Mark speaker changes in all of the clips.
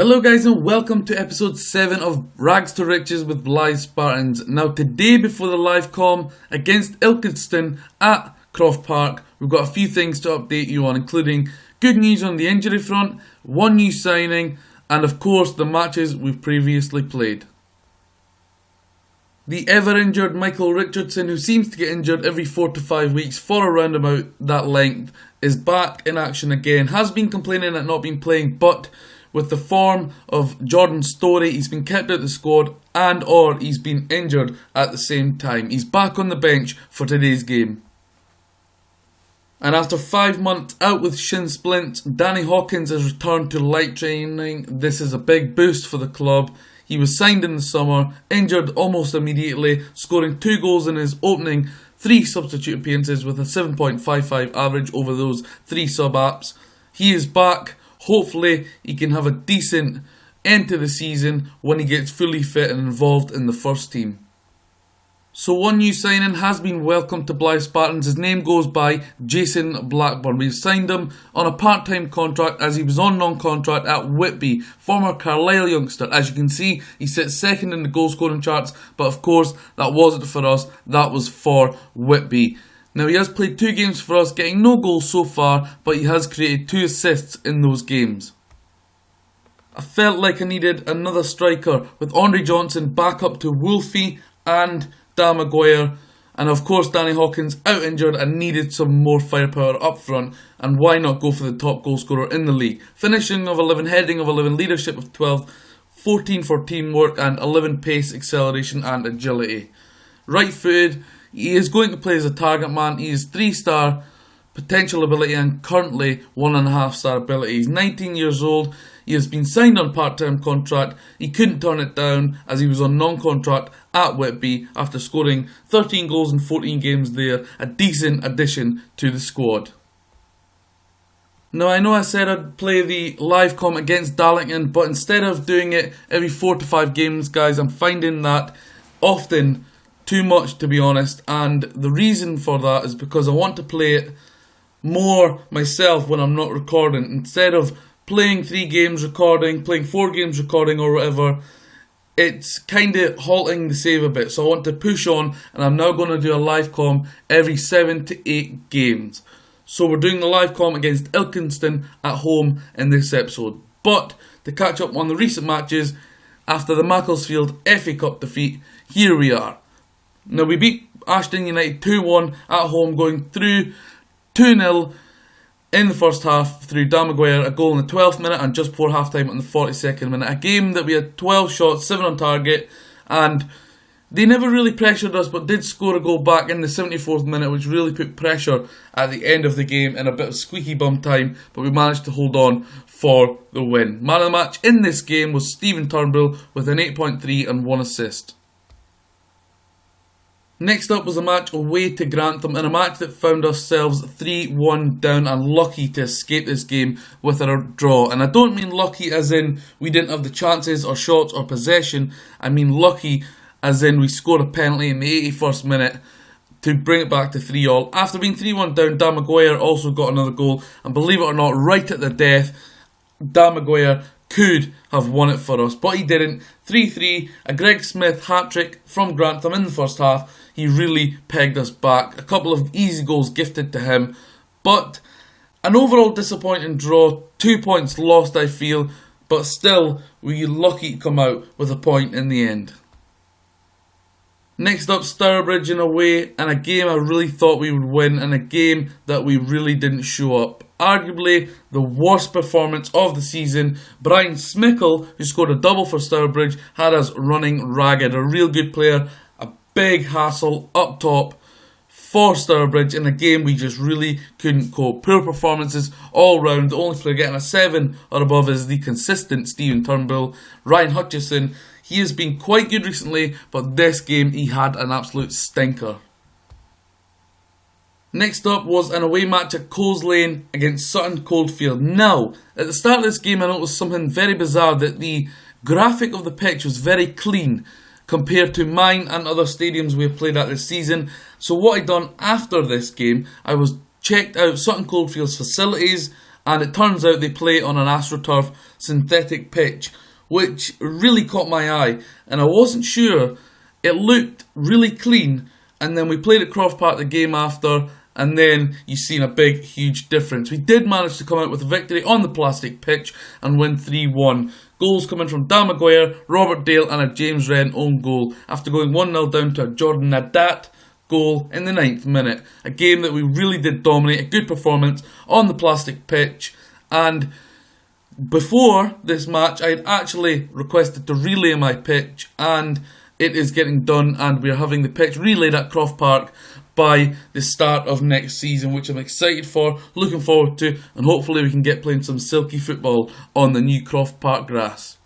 Speaker 1: Hello guys and welcome to episode 7 of Rags to Riches with Blyth Spartans. Now today before the live comm against Ilkeston at Croft Park, we've got a few things to update you on, including good news on the injury front, one new signing, and of course the matches we've previously played. The ever injured Michael Richardson, who seems to get injured every 4 to 5 weeks for around about that length, is back in action again. Has been complaining at not being playing, but with the form of Jordan Storey, he's been kept out of the squad and or he's been injured at the same time. He's back on the bench for today's game. And after 5 months out with shin splints, Danny Hawkins has returned to light training. This is a big boost for the club. He was signed in the summer, injured almost immediately, scoring 2 goals in his opening 3 substitute appearances with a 7.55 average over those 3 sub-apps. He is back. Hopefully he can have a decent end to the season when he gets fully fit and involved in the first team. So one new signing has been welcomed to Blyth Spartans. His name goes by Jason Blackburn. We've signed him on a part-time contract as he was on non-contract at Whitby, former Carlisle youngster. As you can see, he sits second in the goal scoring charts, but of course that wasn't for us, that was for Whitby. Now he has played 2 games for us, getting no goals so far, but he has created 2 assists in those games. I felt like I needed another striker with Andre Johnson back up to Wolfie and Dan Maguire, and of course Danny Hawkins out injured and needed some more firepower up front, and why not go for the top goal scorer in the league. Finishing of 11, heading of 11, leadership of 12, 14 for teamwork and 11 pace, acceleration and agility. Right footed. He is going to play as a target man. He is 3-star potential ability and currently 1.5-star ability. He's 19 years old. He has been signed on part-time contract. He couldn't turn it down as he was on non-contract at Whitby after scoring 13 goals in 14 games there. A decent addition to the squad. Now I know I said I'd play the live comm against Darlington, but instead of doing it every 4 to 5 games, guys, I'm finding that often too much, to be honest, and the reason for that is because I want to play it more myself when I'm not recording. Instead of playing 3 games recording, playing 4 games recording or whatever, it's kind of halting the save a bit. So I want to push on, and I'm now going to do a live comm every 7 to 8 games. So we're doing the live comm against Ilkeston at home in this episode. But to catch up on the recent matches, after the Macclesfield FA Cup defeat, here we are. Now we beat Ashton United 2-1 at home, going through 2-0 in the first half through Dan Maguire, a goal in the 12th minute and just before half time in the 42nd minute. A game that we had 12 shots, 7 on target, and they never really pressured us but did score a goal back in the 74th minute, which really put pressure at the end of the game in a bit of squeaky bum time, but we managed to hold on for the win. Man of the match in this game was Stephen Turnbull with an 8.3 and 1 assist. Next up was a match away to Grantham, in a match that found ourselves 3-1 down and lucky to escape this game with a draw. And I don't mean lucky as in we didn't have the chances or shots or possession. I mean lucky as in we scored a penalty in the 81st minute to bring it back to 3-3. After being 3-1 down, Dan Maguire also got another goal, and believe it or not, right at the death, Dan Maguire could have won it for us, but he didn't. 3-3, a Greg Smith hat-trick from Grantham in the first half. He really pegged us back. A couple of easy goals gifted to him, but an overall disappointing draw. 2 points lost, I feel, but still we were lucky to come out with a point in the end. Next up, Stourbridge in away, and a game I really thought we would win, and a game that we really didn't show up. Arguably the worst performance of the season. Brian Smickle, who scored a double for Stourbridge, had us running ragged. A real good player, a big hassle up top for Stourbridge in a game we just really couldn't cope. Poor performances all round. The only player getting a 7 or above is the consistent Stephen Turnbull. Ryan Hutchison, he has been quite good recently, but this game he had an absolute stinker. Next up was an away match at Coles Lane against Sutton Coldfield. Now, at the start of this game I noticed something very bizarre, that the graphic of the pitch was very clean compared to mine and other stadiums we have played at this season. So what I done after this game, I was checked out Sutton Coldfield's facilities and it turns out they play on an AstroTurf synthetic pitch, which really caught my eye, and I wasn't sure. It looked really clean, and then we played at Croft Park the game after, and then you've seen a big, huge difference. We did manage to come out with a victory on the plastic pitch and win 3-1. Goals coming from Dan Maguire, Robert Dale and a James Wren own goal after going 1-0 down to a Jordan Nadat goal in the 9th minute. A game that we really did dominate, a good performance on the plastic pitch. And before this match, I had actually requested to relay my pitch, and it is getting done, and we're having the pitch relayed at Croft Park by the start of next season, which I'm excited for, looking forward to, and hopefully we can get playing some silky football on the new Croft Park grass.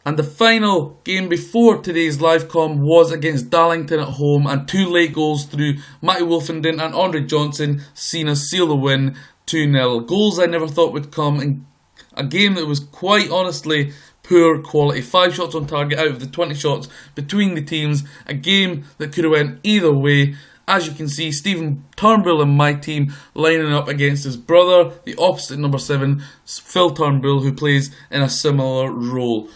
Speaker 1: And the final game before today's live com was against Darlington at home, and 2 late goals through Matty Wolfenden and Andre Johnson seen us seal the win 2-0. Goals I never thought would come in a game that was quite honestly poor quality. 5 shots on target out of the 20 shots between the teams. A game that could have went either way. As you can see, Stephen Turnbull and my team lining up against his brother, the opposite number 7, Phil Turnbull, who plays in a similar role.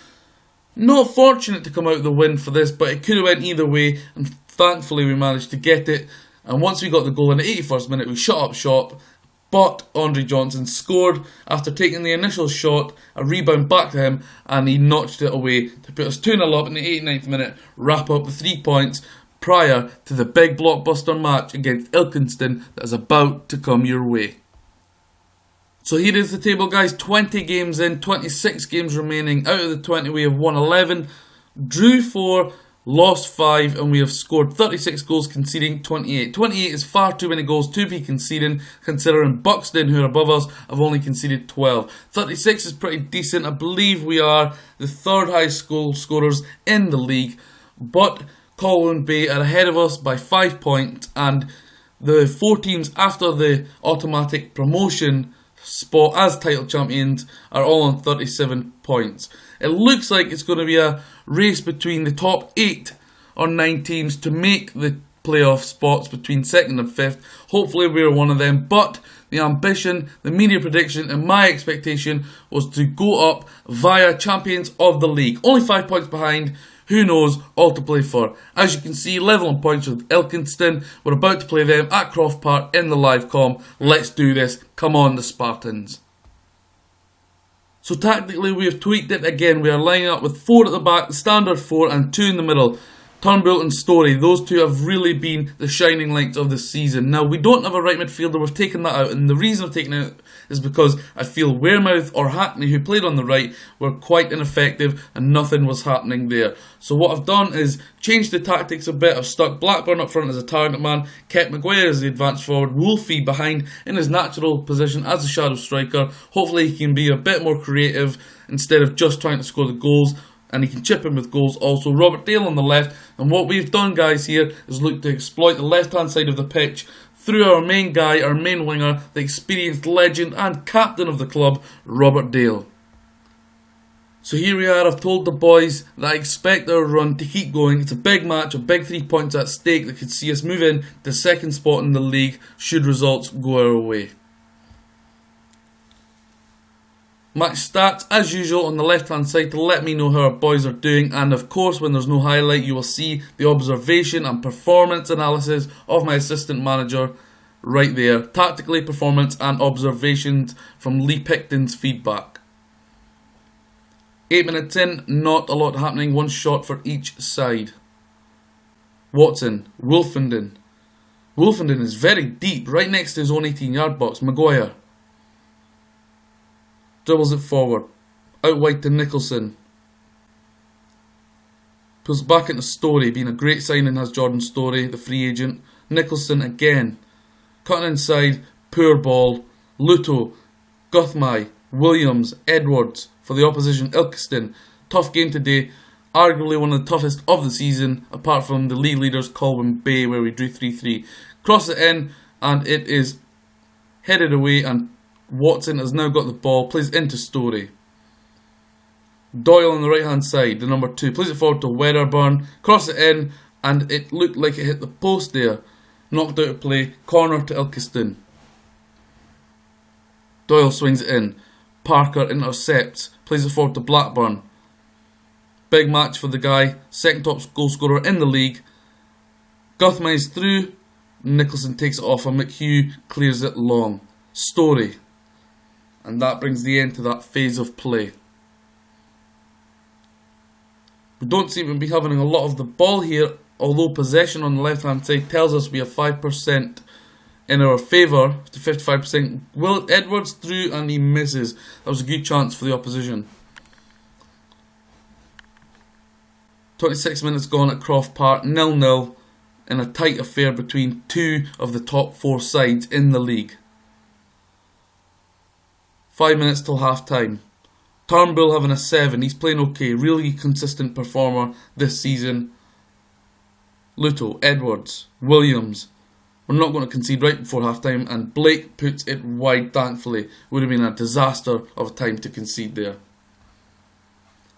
Speaker 1: Not fortunate to come out with the win for this, but it could have went either way, and thankfully we managed to get it. And once we got the goal in the 81st minute, we shut up shop. But Andre Johnson scored after taking the initial shot, a rebound back to him, and he notched it away to put us 2-0 up in the 89th minute, wrap up the 3 points prior to the big blockbuster match against Ilkeston that is about to come your way. So here is the table, guys. 20 games in, 26 games remaining. Out of the 20 we have won 11, drew 4, lost 5, and we have scored 36 goals, conceding 28. 28 is far too many goals to be conceding, considering Buxton, who are above us, have only conceded 12. 36 is pretty decent. I believe we are the 3rd highest goal scorers in the league, but Colwyn Bay are ahead of us by 5 points, and the 4 teams after the automatic promotion spot as title champions are all on 37 points. It looks like it's going to be a race between the top 8 or 9 teams to make the playoff spots between 2nd and 5th. Hopefully we're one of them, but the ambition, the media prediction and my expectation was to go up via champions of the league. Only 5 points behind. Who knows, all to play for. As you can see, level on points with Ilkeston. We're about to play them at Croft Park in the live com. Let's do this. Come on, the Spartans. So tactically, we have tweaked it again. We are lining up with 4 at the back, the standard 4, and 2 in the middle. Turnbull and Story, those 2 have really been the shining lights of this season. Now, we don't have a right midfielder, we've taken that out, and the reason I've taken it out is because I feel Wearmouth or Hackney, who played on the right, were quite ineffective and nothing was happening there. So what I've done is changed the tactics a bit. I've stuck Blackburn up front as a target man, kept Maguire as the advanced forward, Wolfie behind in his natural position as a shadow striker. Hopefully he can be a bit more creative instead of just trying to score the goals, and he can chip in with goals also. Robert Dale on the left, and what we've done, guys, here is look to exploit the left hand side of the pitch through our main guy, our main winger, the experienced legend and captain of the club, Robert Dale. So here we are. I've told the boys that I expect our run to keep going. It's a big match, a big 3 points at stake that could see us move in to 2nd spot in the league should results go our way. Match stats, as usual, on the left hand side to let me know how our boys are doing, and of course when there's no highlight you will see the observation and performance analysis of my assistant manager right there. Tactically, performance and observations from Lee Picton's feedback. 8 minutes in, not a lot happening, 1 shot for each side. Watson, Wolfenden. Wolfenden is very deep, right next to his own 18-yard box. Maguire dribbles it forward, out wide to Nicholson. Pulls back into Story, being a great signing has Jordan Story, the free agent. Nicholson again, cutting inside, poor ball. Luto, Guthmai, Williams, Edwards for the opposition Ilkeston. Tough game today, arguably one of the toughest of the season, apart from the league leaders Colwyn Bay where we drew 3-3. Cross it in and it is headed away, and Watson has now got the ball, plays into Story. Doyle on the right hand side, the number 2, plays it forward to Wedderburn, cross it in, and it looked like it hit the post there. Knocked out of play, corner to Ilkeston. Doyle swings it in. Parker intercepts. Plays it forward to Blackburn. Big match for the guy. Second top goal scorer in the league. Guthman is through. Nicholson takes it off and McHugh clears it long. Story. And that brings the end to that phase of play. We don't seem to be having a lot of the ball here, although possession on the left hand side tells us we have 5% in our favour to 55%. Will Edwards through and he misses. That was a good chance for the opposition. 26 minutes gone at Croft Park, 0-0 in a tight affair between two of the top four sides in the league. 5 minutes till half time. Turnbull having a 7, he's playing okay, really consistent performer this season. Luto, Edwards, Williams. We're not going to concede right before half time, and Blake puts it wide, thankfully. Would have been a disaster of a time to concede there.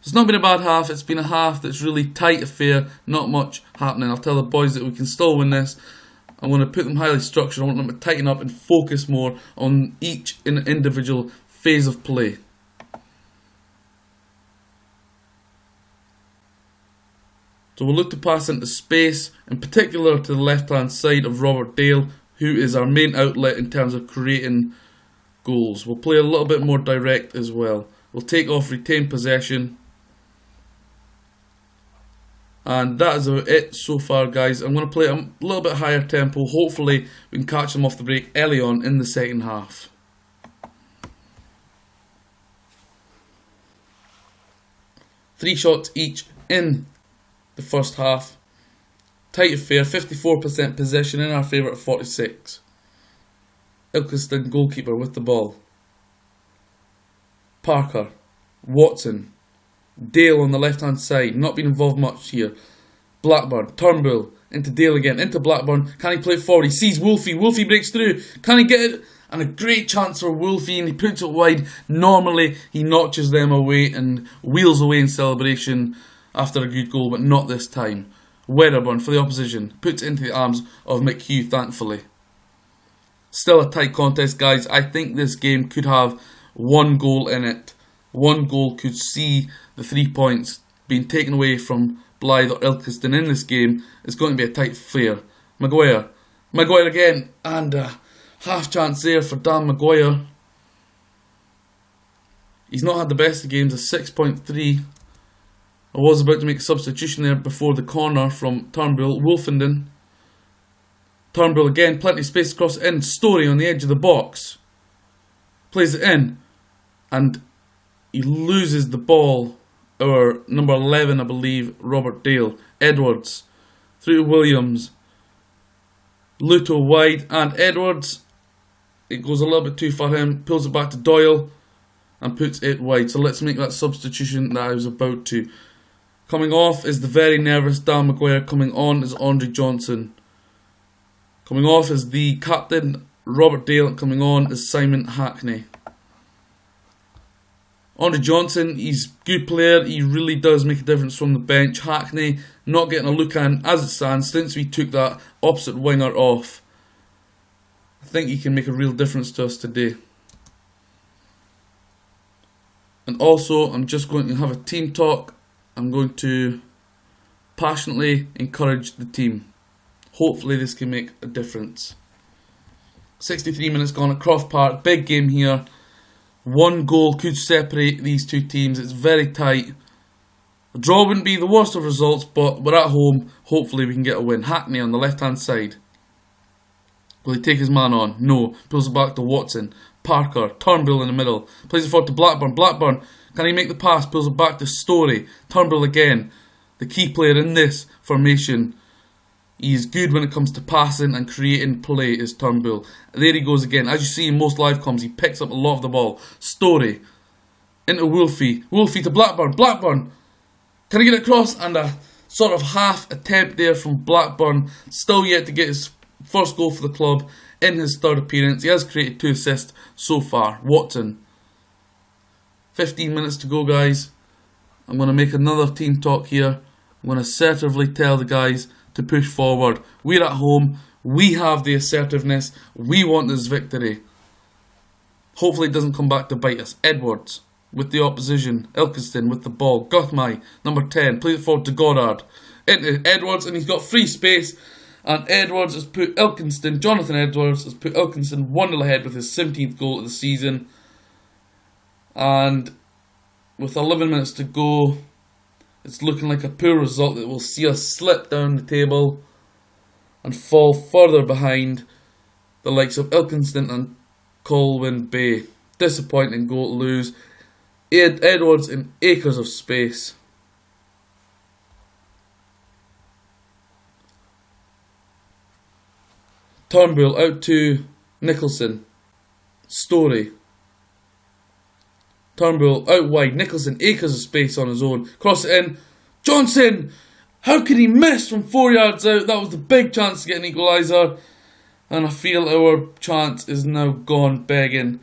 Speaker 1: It's not been a bad half, it's been a half that's really tight affair, not much happening. I'll tell the boys that we can still win this. I'm going to put them highly structured, I want them to tighten up and focus more on each individual phase of play. So we'll look to pass into space, in particular to the left hand side of Robert Dale, who is our main outlet in terms of creating goals. We'll play a little bit more direct as well. We'll take off retain possession. And that is about it so far, guys. I'm going to play a little bit higher tempo. Hopefully we can catch them off the break early on in the second half. Three shots each in the first half. Tight affair, 54% possession in our favour at 46. Ilkeston goalkeeper with the ball. Parker, Watson, Dale on the left hand side, not been involved much here. Blackburn, Turnbull, into Dale again, into Blackburn. Can he play it forward? He sees Wolfie, Wolfie breaks through. Can he get it? And a great chance for Wolfie, and he puts it wide. Normally he notches them away and wheels away in celebration after a good goal, but not this time. Wedderburn for the opposition, puts it into the arms of McHugh, thankfully. Still a tight contest, guys. I think this game could have one goal in it. One goal could see the 3 points being taken away from Blyth or Ilkeston in this game. It's going to be a tight affair. Maguire again, and half chance there for Dan Maguire. He's not had the best of games, a 6.3. I was about to make a substitution there before the corner from Turnbull. Wolfenden. Turnbull again, plenty of space across it in. Story on the edge of the box. Plays it in. And he loses the ball. Our number 11, I believe, Robert Dale. Edwards. Through to Williams. Luto wide. And Edwards. It goes a little bit too far in. Pulls it back to Doyle. And puts it wide. So let's make that substitution that I was about to. Coming off is the very nervous Dan Maguire. Coming on is Andre Johnson. Coming off is the captain, Robert Dale. Coming on is Simon Hackney. Andre Johnson, he's a good player. He really does make a difference from the bench. Hackney not getting a look in as it stands since we took that opposite winger off. I think he can make a real difference to us today. And also, I'm just going to have a team talk. I'm going to passionately encourage the team. Hopefully this can make a difference. 63 minutes gone at Croft Park. Big game here. One goal could separate these two teams. It's very tight. A draw wouldn't be the worst of results, but we're at home. Hopefully we can get a win. Hackney on the left hand side. Will he take his man on? No. Pulls it back to Watson. Parker. Turnbull in the middle. Plays it forward to Blackburn. Blackburn. Can he make the pass? Pulls it back to Story. Turnbull again. The key player in this formation. He's good when it comes to passing and creating play is Turnbull. There he goes again. As you see in most live comms, he picks up a lot of the ball. Story. Into Wolfie. Wolfie to Blackburn. Blackburn. Can he get it across? And a sort of half attempt there from Blackburn. Still yet to get his first goal for the club in his third appearance. He has created 2 assists so far. Watson. 15 minutes to go, guys. I'm going to make another team talk here. I'm going to assertively tell the guys to push forward. We're at home. We have the assertiveness. We want this victory. Hopefully it doesn't come back to bite us. Edwards with the opposition. Ilkeston with the ball. Guthmai, number 10, plays it forward to Goddard. Into Edwards, and he's got free space. And Edwards has put Ilkeston, Jonathan Edwards has put Ilkeston 1-0 ahead with his 17th goal of the season. And with 11 minutes to go, it's looking like a poor result that will see us slip down the table and fall further behind the likes of Ilkeston and Colwyn Bay. Disappointing goal to lose. Edwards in acres of space. Turnbull out to Nicholson. Story. Turnbull out wide. Nicholson, acres of space on his own. Cross it in. Johnson! How could he miss from 4 yards out? That was the big chance to get an equaliser. And I feel our chance is now gone begging.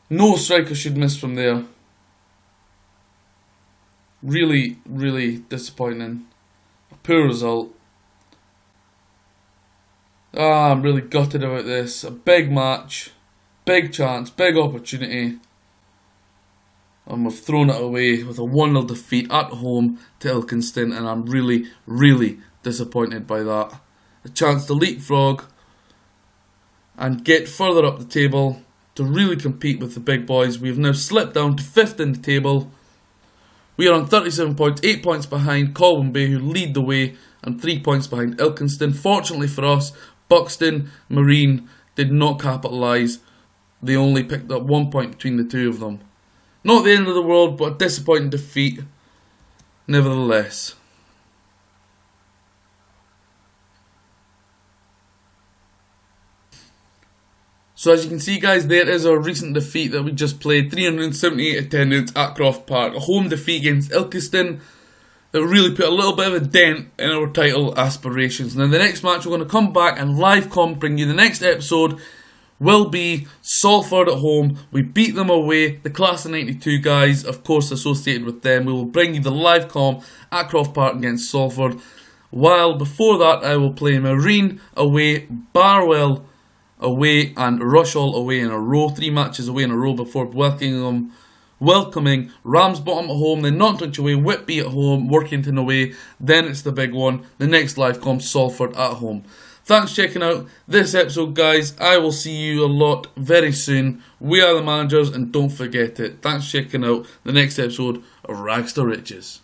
Speaker 1: No striker should miss from there. Really, really disappointing. A poor result. I'm really gutted about this. A big match. Big chance. Big opportunity. And we've thrown it away with a 1-0 defeat at home to Ilkeston, and I'm really, really disappointed by that. A chance to leapfrog and get further up the table to really compete with the big boys. We have now slipped down to 5th in the table. We are on 37 points, 8 points behind Colwyn Bay, who lead the way, and 3 points behind Ilkeston. Fortunately for us, Buxton Marine did not capitalise. They only picked up 1 point between the two of them. Not the end of the world, but a disappointing defeat nevertheless. So as you can see, guys, there is our recent defeat that we just played. 378 attendance at Croft Park. A home defeat against Ilkeston that really put a little bit of a dent in our title aspirations. Now the next match we're going to come back and live bring you the next episode will be Salford at home. We beat them away. The class of 92 guys, of course, associated with them. We will bring you the live at Croft Park against Salford. While before that, I will play Marine away, Barwell away, and Rushall away in a row. 3 matches away in a row before welcoming Ramsbottom at home, then Nottingham away, Whitby at home, Workington away. Then it's the big one. The next live Salford at home. Thanks for checking out this episode, guys. I will see you a lot very soon. We are the managers, and don't forget it. Thanks for checking out the next episode of Rags to Riches.